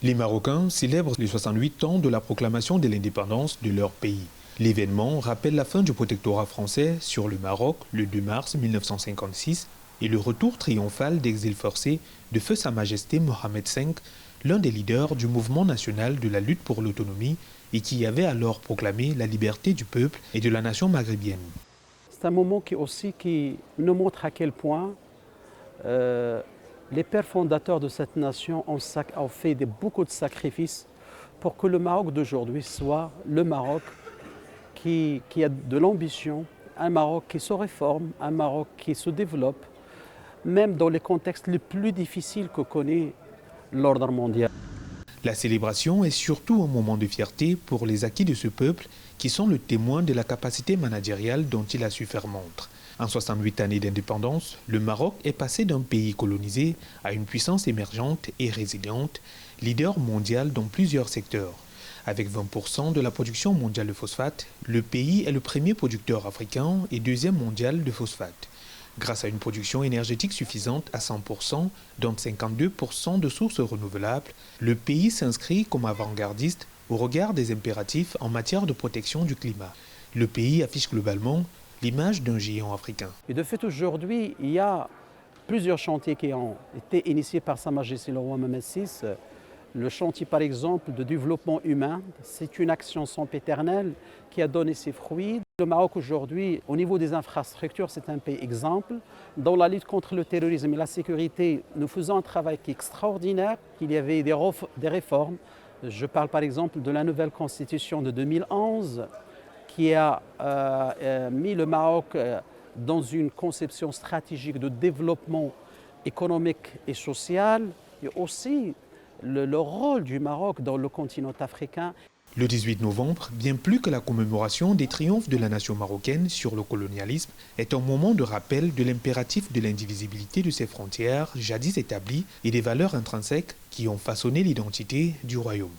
Les Marocains célèbrent les 68 ans de la proclamation de l'indépendance de leur pays. L'événement rappelle la fin du protectorat français sur le Maroc le 2 mars 1956 et le retour triomphal d'exil forcé de Feu Sa Majesté Mohamed V, l'un des leaders du mouvement national de la lutte pour l'autonomie et qui avait alors proclamé la liberté du peuple et de la nation maghrébienne. C'est un moment qui nous montre à quel point les pères fondateurs de cette nation ont fait beaucoup de sacrifices pour que le Maroc d'aujourd'hui soit le Maroc qui a de l'ambition, un Maroc qui se réforme, un Maroc qui se développe, même dans les contextes les plus difficiles que connaît l'ordre mondial. La célébration est surtout un moment de fierté pour les acquis de ce peuple qui sont le témoin de la capacité managériale dont il a su faire montre. En 68 années d'indépendance, le Maroc est passé d'un pays colonisé à une puissance émergente et résiliente, leader mondial dans plusieurs secteurs. Avec 20% de la production mondiale de phosphate, le pays est le premier producteur africain et deuxième mondial de phosphate. Grâce à une production énergétique suffisante à 100%, dont 52% de sources renouvelables, le pays s'inscrit comme avant-gardiste au regard des impératifs en matière de protection du climat. Le pays affiche globalement l'image d'un géant africain. Et de fait, aujourd'hui, il y a plusieurs chantiers qui ont été initiés par Sa Majesté le roi Mohamed VI. Le chantier, par exemple, de développement humain, c'est une action sempiternelle qui a donné ses fruits. Le Maroc aujourd'hui, au niveau des infrastructures, c'est un pays exemple. Dans la lutte contre le terrorisme et la sécurité, nous faisons un travail qui est extraordinaire. Il y avait des réformes. Je parle par exemple de la nouvelle constitution de 2011 qui a mis le Maroc dans une conception stratégique de développement économique et social, et aussi le rôle du Maroc dans le continent africain. Le 18 novembre, bien plus que la commémoration des triomphes de la nation marocaine sur le colonialisme, est un moment de rappel de l'impératif de l'indivisibilité de ses frontières jadis établies et des valeurs intrinsèques qui ont façonné l'identité du royaume.